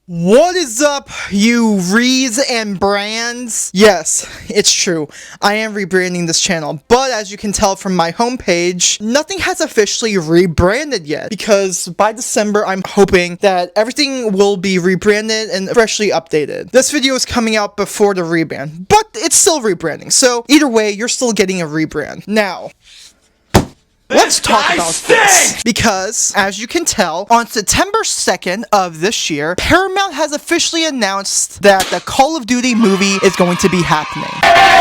What is up, you Rees and brands? Yes, it's true. I am rebranding this channel, but as you can tell from my homepage, nothing has officially rebranded yet, because by December, I'm hoping that everything will be rebranded and freshly updated. This video is coming out before the rebrand, but it's still rebranding, so either way, you're still getting a rebrand. Now, let's talk about this, because, as you can tell, on September 2nd of this year, Paramount has officially announced that the Call of Duty movie is going to be happening.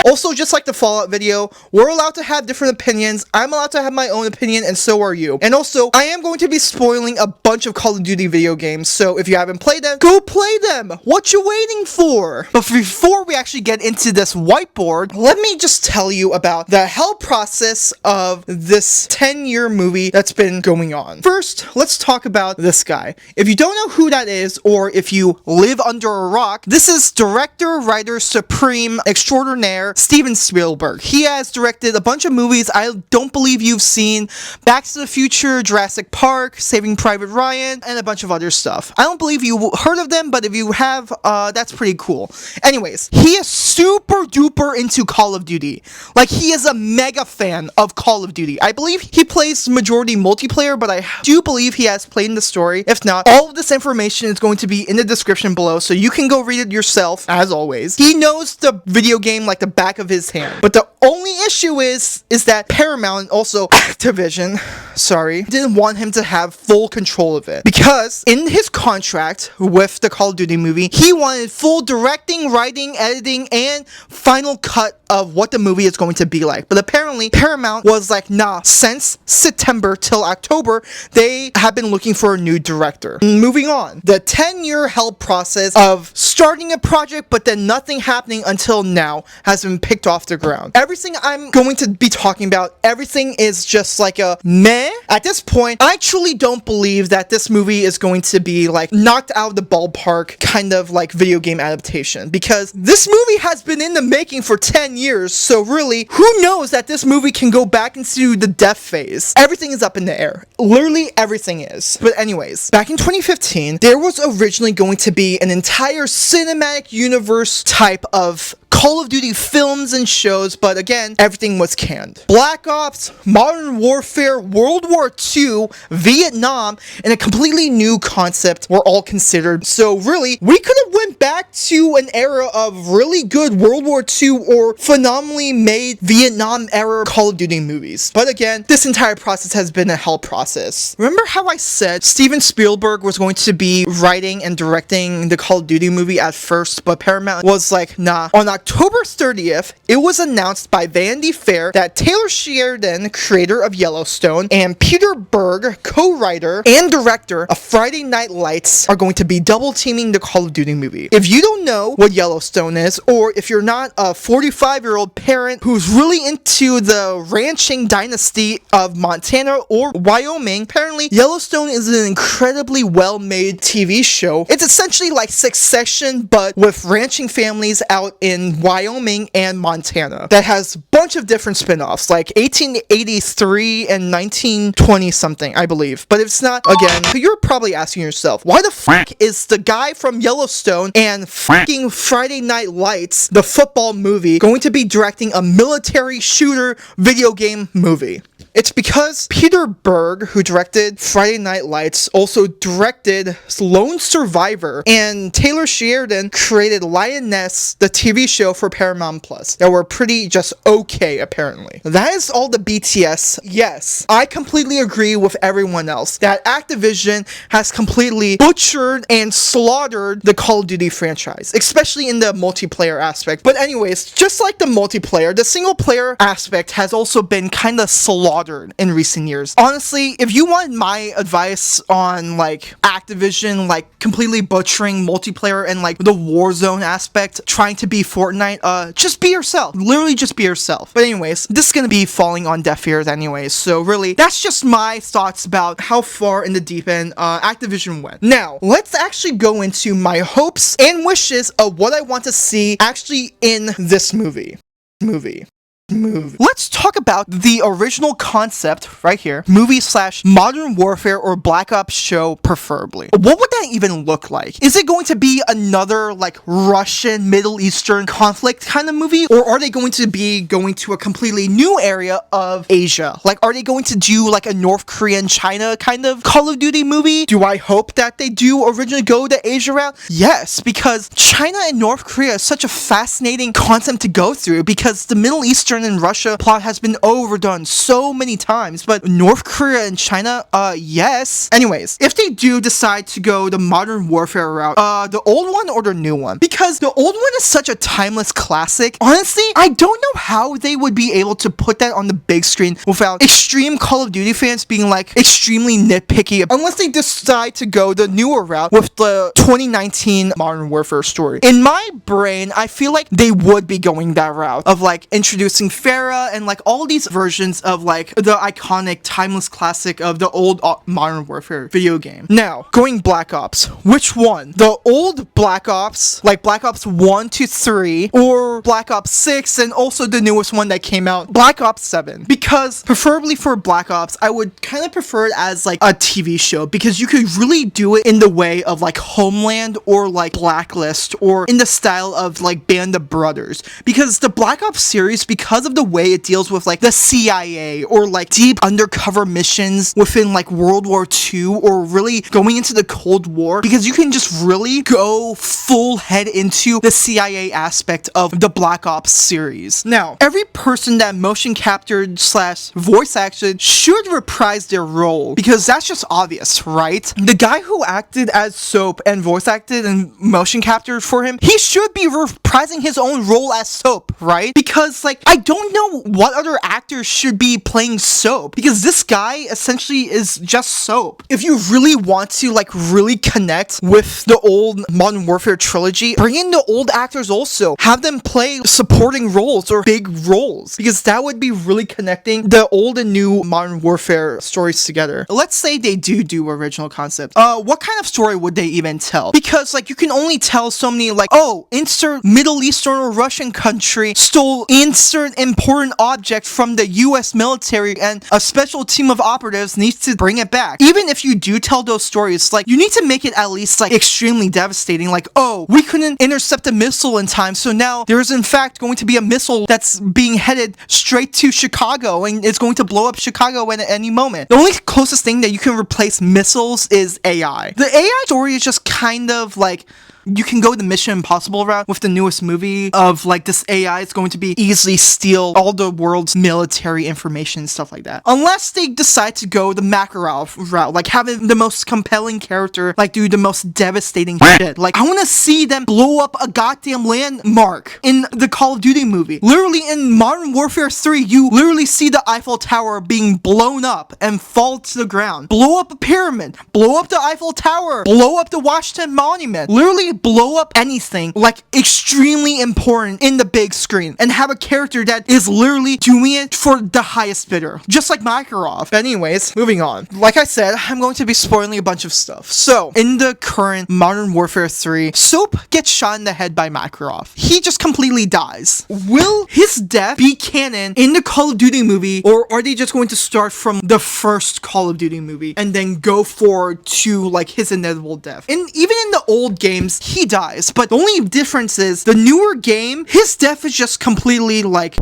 Also, just like the Fallout video, we're allowed to have different opinions, I'm allowed to have my own opinion, and so are you. And also, I am going to be spoiling a bunch of Call of Duty video games, so if you haven't played them, go play them! What you waiting for? But before we actually get into this whiteboard, let me just tell you about the hell process of this 10-year movie that's been going on. First, let's talk about this guy. If you don't know who that is, or if you live under a rock, this is director, writer, supreme, extraordinaire, Steven Spielberg. He has directed a bunch of movies I don't believe you've seen: Back to the Future, Jurassic Park, Saving Private Ryan, and a bunch of other stuff. I don't believe you heard of them, but if you have, that's pretty cool. Anyways, he is super duper into Call of Duty. Like, he is a mega fan of Call of Duty. I believe he plays majority multiplayer, but I do believe he has played in the story. If not, all of this information is going to be in the description below, so you can go read it yourself, as always. He knows the video game like the back of his hand. But the only issue is that Paramount, also Activision, didn't want him to have full control of it. Because in his contract with the Call of Duty movie, he wanted full directing, writing, editing, and final cut of what the movie is going to be like. But apparently, Paramount was like, nah, since September till October, they have been looking for a new director. Moving on, the 10-year hell process of starting a project but then nothing happening until now has been picked off the ground. Everything I'm going to be talking about, everything is just like a meh. At this point, I truly don't believe that this movie is going to be like knocked out of the ballpark kind of like video game adaptation, because this movie has been in the making for 10 years, so really, who knows that this movie can go back into the death phase. Everything is up in the air. Literally everything is. But anyways, back in 2015, there was originally going to be an entire cinematic universe type of Call of Duty films and shows, but again, everything was canned. Black Ops, Modern Warfare, World War II, Vietnam, and a completely new concept were all considered. So really, we could have went back to an era of really good World War II or phenomenally made Vietnam era Call of Duty movies. But again, this entire process has been a hell process. Remember how I said Steven Spielberg was going to be writing and directing the Call of Duty movie at first, but Paramount was like, nah. On October 30th, it was announced by Vanity Fair that Taylor Sheridan, creator of Yellowstone, and Peter Berg, co-writer and director of Friday Night Lights, are going to be double teaming the Call of Duty movie. If you don't know what Yellowstone is, or if you're not a 45-year-old parent who's really into the ranching dynasty of Montana or Wyoming, apparently Yellowstone is an incredibly well-made TV show. It's essentially like Succession, but with ranching families out in Wyoming and Montana, that has a bunch of different spin-offs, like 1883 and 1920 something, I believe. But if it's not, again, you're probably asking yourself, why the fuck is the guy from Yellowstone and fucking Friday Night Lights, the football movie, going to be directing a military shooter video game movie? It's because Peter Berg, who directed Friday Night Lights, also directed Lone Survivor, and Taylor Sheridan created Lioness, the TV show for Paramount Plus, that were pretty just okay, apparently. That is all the BTS. Yes, I completely agree with everyone else that Activision has completely butchered and slaughtered the Call of Duty franchise, especially in the multiplayer aspect. But anyways, just like the multiplayer, the single player aspect has also been kind of slaughtered in recent years. Honestly, if you want my advice on like Activision like completely butchering multiplayer and like the Warzone aspect, trying to be Fortnite, just be yourself. Literally just be yourself. But anyways, this is gonna be falling on deaf ears anyways, so really, that's just my thoughts about how far in the deep end Activision went. Now, let's actually go into my hopes and wishes of what I want to see actually in this movie. movie. Let's talk about the original concept right here. Movie slash Modern Warfare or Black Ops show preferably. What would that even look like? Is it going to be another like Russian Middle Eastern conflict kind of movie? Or are they going to be going to a completely new area of Asia? Like, are they going to do like a North Korean China kind of Call of Duty movie? Do I hope that they do originally go the Asia route? Yes, because China and North Korea is such a fascinating concept to go through because the Middle Eastern and Russia plot has been overdone so many times, but North Korea and China, yes. Anyways, if they do decide to go the Modern Warfare route, the old one or the new one? Because the old one is such a timeless classic. Honestly, I don't know how they would be able to put that on the big screen without extreme Call of Duty fans being like extremely nitpicky, unless they decide to go the newer route with the 2019 Modern Warfare story. In my brain, I feel like they would be going that route of like introducing Farah and like all these versions of like the iconic timeless classic of the old Modern Warfare video game. Now, going Black Ops, which one? The old Black Ops, like Black Ops 1 to 3, or Black Ops 6, and also the newest one that came out, Black Ops 7. Because preferably for Black Ops, I would kind of prefer it as like a TV show because you could really do it in the way of like Homeland or like Blacklist or in the style of like Band of Brothers. Because the Black Ops series, because of the way it deals with like the CIA or like deep undercover missions within like World War II or really going into the Cold War, because you can just really go full head into the CIA aspect of the Black Ops series. Now, every person that motion captured slash voice acted should reprise their role because that's just obvious, right? The guy who acted as Soap and voice acted and motion captured for him, he should be reprising his own role as Soap, right? Because like, I don't know what other actors should be playing Soap because this guy essentially is just Soap. If you really want to like really connect with the old Modern Warfare trilogy, bring in the old actors also. Have them play supporting roles or big roles because that would be really connecting the old and new Modern Warfare stories together. Let's say they do original concept. What kind of story would they even tell? Because like you can only tell so many like, oh, insert Middle Eastern or Russian country stole insert important object from the US military and a special team of operatives needs to bring it back. Even if you do tell those stories, like you need to make it at least like extremely devastating. Like, oh, we couldn't intercept a missile in time, so now there's in fact going to be a missile that's being headed straight to Chicago and it's going to blow up Chicago at any moment. The only closest thing that you can replace missiles is AI. The AI story is just kind of like, you can go the Mission Impossible route with the newest movie of like this AI is going to be easily steal all the world's military information and stuff like that. Unless they decide to go the Makarov route, like having the most compelling character, like do the most devastating shit. Like I want to see them blow up a goddamn landmark in the Call of Duty movie. Literally in Modern Warfare 3, you literally see the Eiffel Tower being blown up and fall to the ground. Blow up a pyramid, blow up the Eiffel Tower, blow up the Washington Monument. Literally blow up anything like extremely important in the big screen and have a character that is literally doing it for the highest bidder, just like Makarov. Anyways, moving on. Like I said, I'm going to be spoiling a bunch of stuff. So in the current Modern Warfare 3, Soap gets shot in the head by Makarov. He just completely dies. Will his death be canon in the Call of Duty movie, or are they just going to start from the first Call of Duty movie and then go forward to like his inevitable death? And even in the old games, he dies, but the only difference is the newer game, his death is just completely like,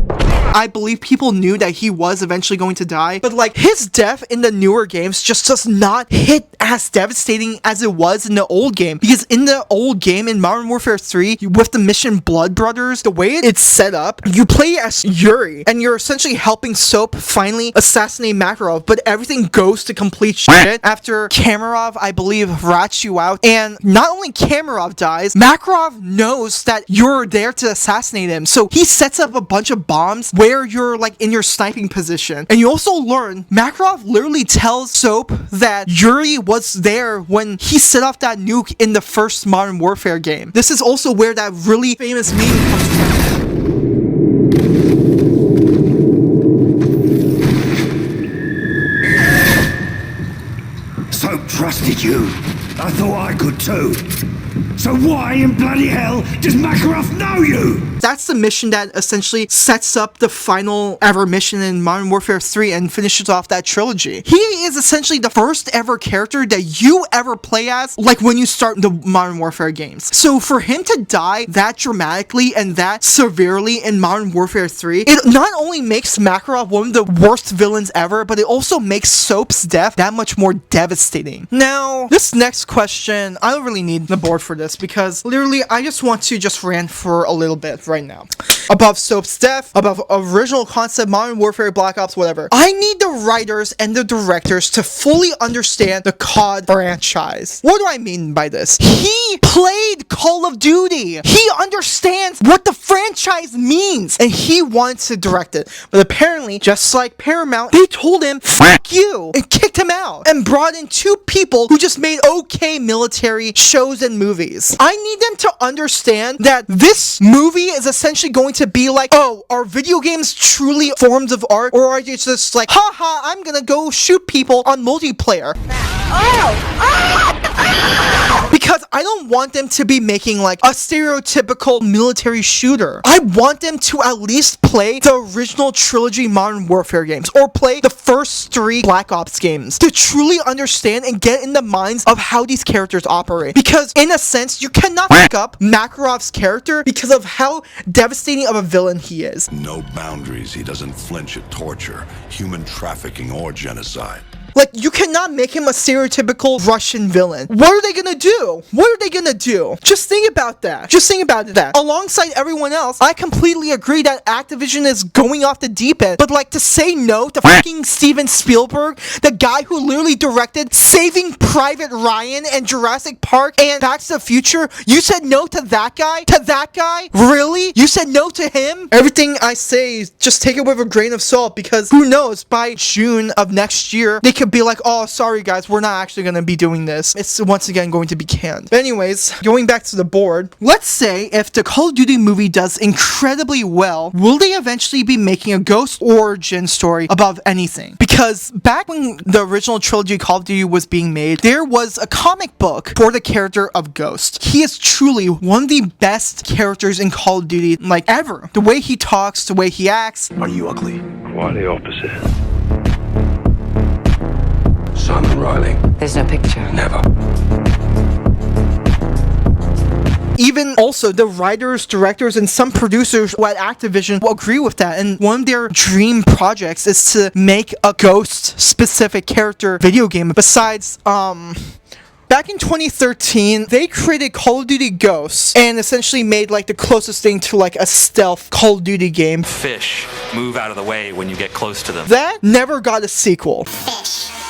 I believe people knew that he was eventually going to die, but like his death in the newer games just does not hit as devastating as it was in the old game. Because in the old game, in Modern Warfare 3, with the mission Blood Brothers, the way it's set up, you play as Yuri, and you're essentially helping Soap finally assassinate Makarov, but everything goes to complete shit after Kamarov, I believe, rats you out, and not only Kamarov dies, Makarov knows that you're there to assassinate him, so he sets up a bunch of bombs where you're like in your sniping position. And you also learn Makarov literally tells Soap that Yuri was there when he set off that nuke in the first Modern Warfare game. This is also where that really famous meme comes from. Soap trusted you. I thought I could too. So why in bloody hell does Makarov know you? that's the mission that essentially sets up the final ever mission in Modern Warfare 3 and finishes off that trilogy. He is essentially the first ever character that you ever play as, like when you start the Modern Warfare games. So for him to die that dramatically and that severely in Modern Warfare 3, it not only makes Makarov one of the worst villains ever, but it also makes Soap's death that much more devastating. Now, this next question, I don't really need the board for this because literally I just want to just rant for a little bit right now. Above Soap's death, above original concept, Modern Warfare, Black Ops, whatever. I need the writers and the directors to fully understand the COD franchise. What do I mean by this? He played Call of Duty. He understands what the franchise means, and he wants to direct it. But apparently, just like Paramount, they told him, "Fuck you," and kicked him out, and brought in two people who just made okay military shows and movies. I need them to understand that this movie is essentially going to be like, oh, are video games truly forms of art, or are they just like, haha, I'm gonna go shoot people on multiplayer? Because I don't want them to be making like a stereotypical military shooter. I want them to at least play the original trilogy Modern Warfare games, or play the first 3 Black Ops games, to truly understand and get in the minds of how these characters operate. Because in a sense, you cannot pick up Makarov's character because of how devastating of a villain he is. No boundaries. He doesn't flinch at torture, human trafficking, or genocide. Like, you cannot make him a stereotypical Russian villain. What are they gonna do? What are they gonna do? Just think about that. Just think about that. Alongside everyone else, I completely agree that Activision is going off the deep end. But like, to say no to fucking Steven Spielberg, the guy who literally directed Saving Private Ryan and Jurassic Park and Back to the Future, you said no to that guy? To that guy? Really? You said no to him? Everything I say, just take it with a grain of salt, because who knows, by June of next year, they could be like, oh, sorry guys, we're not actually going to be doing this. It's once again going to be canned. But anyways, going back to the board, let's say if the Call of Duty movie does incredibly well, will they eventually be making a Ghost origin story above anything? Because back when the original trilogy Call of Duty was being made, there was a comic book for the character of Ghost. He is truly one of the best characters in Call of Duty, like, ever. The way he talks, the way he acts. Are you ugly? Quite the opposite. Simon Riley. There's no picture. Never. Even also, the writers, directors, and some producers at Activision will agree with that. And one of their dream projects is to make a Ghost-specific character video game. Besides, back in 2013, they created Call of Duty Ghosts and essentially made like the closest thing to like a stealth Call of Duty game. Fish move out of the way when you get close to them. That never got a sequel.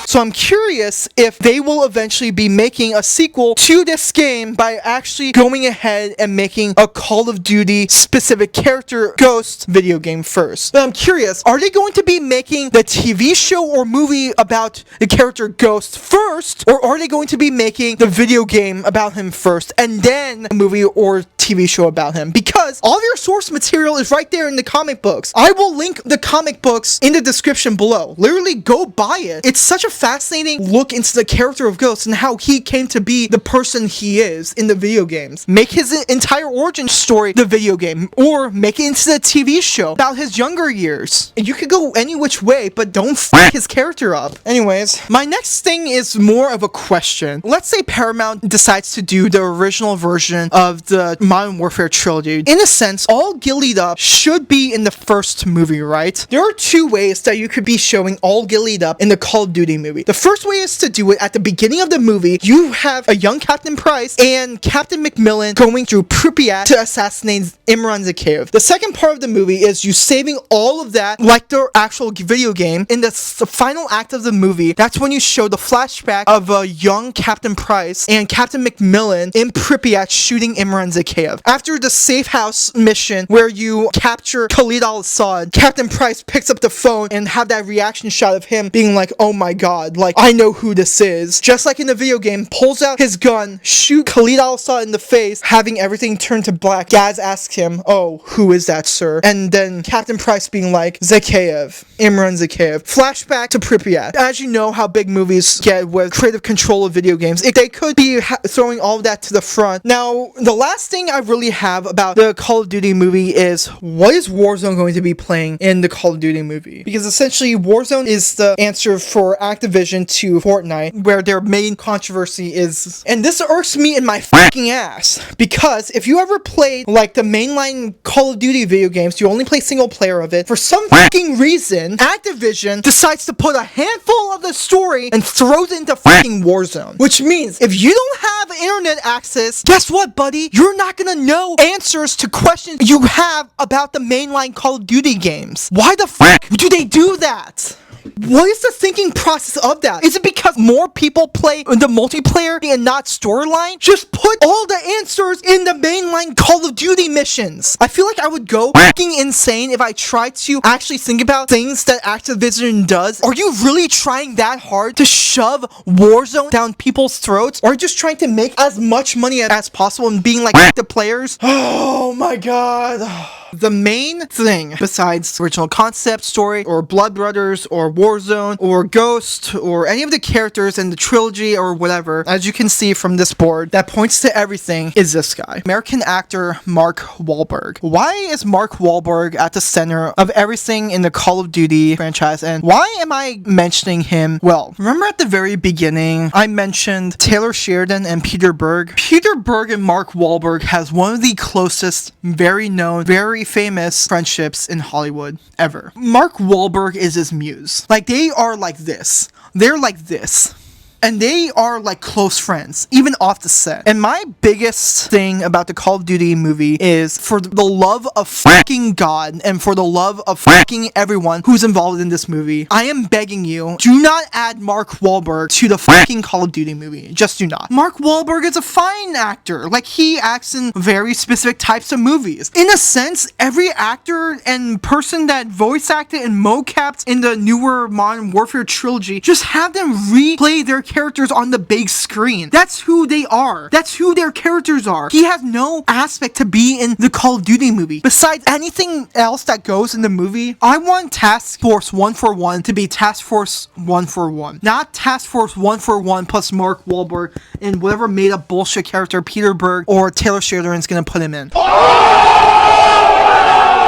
So I'm curious if they will eventually be making a sequel to this game by actually going ahead and making a Call of Duty specific character Ghost video game first. But I'm curious, are they going to be making the TV show or movie about the character Ghost first, or are they going to be making the video game about him first and then a movie or TV show about him? Because all of your source material is right there in the comic books. I will link the comic books in the description below. Literally go buy it. It's such a fascinating look into the character of Ghost and how he came to be the person he is in the video games. Make his entire origin story the video game, or make it into the TV show about his younger years. You could go any which way, but don't f his character up. Anyways, my next thing is more of a question. Let's say Paramount decides to do the original version of the Modern Warfare trilogy. In a sense, all Gillied Up should be in the first movie, right? There are 2 ways that you could be showing all Gillied Up in the Call of Duty movie. The first way is to do it at the beginning of the movie. You have a young Captain Price and Captain McMillan going through Pripyat to assassinate Imran Zakhaev. The second part of the movie is you saving all of that like the actual video game. In the final act of the movie, that's when you show the flashback of a young Captain Price and Captain McMillan in Pripyat shooting Imran Zakhaev. After the safe house mission where you capture Khalid al-Assad, Captain Price picks up the phone and have that reaction shot of him being like, oh my god, like, I know who this is. Just like in the video game, pulls out his gun, shoot Khalid al-Assad in the face, having everything turn to black. Gaz asks him, oh, who is that, sir? And then Captain Price being like, Zakhaev, Imran Zakhaev. Flashback to Pripyat. As you know how big movies get with creative control of video games, if they could be throwing all of that to the front. Now, the last thing I really have about the Call of Duty movie is, what is Warzone going to be playing in the Call of Duty movie? Because essentially Warzone is the answer for Activision to Fortnite, where their main controversy is, and this irks me in my fucking ass, because if you ever played like the mainline Call of Duty video games, you only play single player of it, for some fucking reason Activision decides to put a handful of the story and throws it into fucking Warzone. Which means if you don't have internet access, guess what, buddy? You're not gonna know answers to questions you have about the mainline Call of Duty games. Why the fuck do they do that? What is the thinking process of that? Is it because more people play the multiplayer and not storyline? Just put all the answers in the mainline Call of Duty missions. I feel like I would go fucking insane if I tried to actually think about things that Activision does. Are you really trying that hard to shove Warzone down people's throats? Or are you just trying to make as much money as possible and being like the players? Oh my god. The main thing, besides original concept, story, or Blood Brothers, or Warzone, or Ghost, or any of the characters in the trilogy, or whatever, as you can see from this board, that points to everything, is this guy. American actor Mark Wahlberg. Why is Mark Wahlberg at the center of everything in the Call of Duty franchise, and why am I mentioning him? Well, remember at the very beginning, I mentioned Taylor Sheridan and Peter Berg? Peter Berg and Mark Wahlberg has one of the closest, very known, very famous friendships in Hollywood ever. Mark Wahlberg is his muse. Like, they are like this. They're like this. And they are like close friends, even off the set. And my biggest thing about the Call of Duty movie is, for the love of fucking God and for the love of fucking everyone who's involved in this movie, I am begging you, do not add Mark Wahlberg to the fucking Call of Duty movie. Just do not. Mark Wahlberg is a fine actor. Like, he acts in very specific types of movies. In a sense, every actor and person that voice acted and mocapped in the newer Modern Warfare trilogy, just have them replay their characters on the big screen. That's who they are. That's who their characters are. He has no aspect to be in the Call of Duty movie. Besides anything else that goes in the movie, I want Task Force 141 to be Task Force 141. Not Task Force 141 plus Mark Wahlberg and whatever made up bullshit character Peter Berg or Taylor Sheridan is gonna put him in.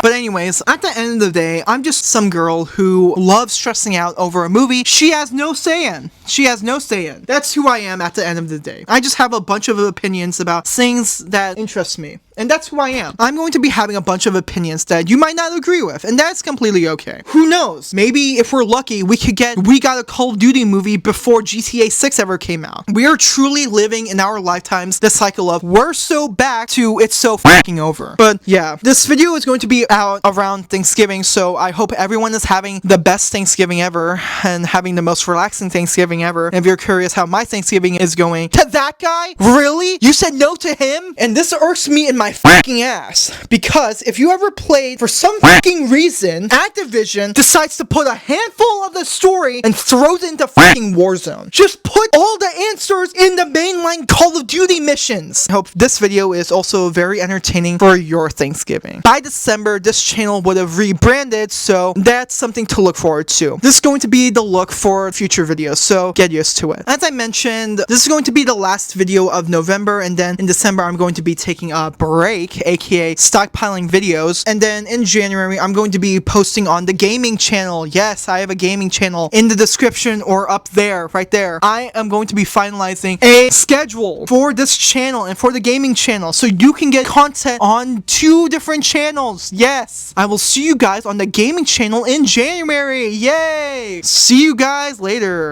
But anyways, at the end of the day, I'm just some girl who loves stressing out over a movie she has no say in. She has no say in. That's who I am at the end of the day. I just have a bunch of opinions about things that interest me. And that's who I am. I'm going to be having a bunch of opinions that you might not agree with, and that's completely okay. Who knows? Maybe if we're lucky, we got a Call of Duty movie before GTA 6 ever came out. We are truly living in our lifetimes the cycle of we're so back to it's so fucking over. But yeah, this video is going to be out around Thanksgiving, so I hope everyone is having the best Thanksgiving ever and having the most relaxing Thanksgiving ever. And if you're curious how my Thanksgiving is going, to that guy? Really? You said no to him? And this irks me in my fucking ass, because if you ever played, for some fucking reason, Activision decides to put a handful of the story and throws it into fucking Warzone. Just put all the answers in the mainline Call of Duty missions. I hope this video is also very entertaining for your Thanksgiving. By December, this channel would have rebranded, so that's something to look forward to. This is going to be the look for future videos, so get used to it. As I mentioned, this is going to be the last video of November, and then in December I'm going to be taking a break, aka stockpiling videos, and then in January I'm going to be posting on the gaming channel. Yes, I have a gaming channel in the description or up there, right there. I am going to be finalizing a schedule for this channel and for the gaming channel, so you can get content on 2 different channels. Yes, I will see you guys on the gaming channel in January. Yay! See you guys later.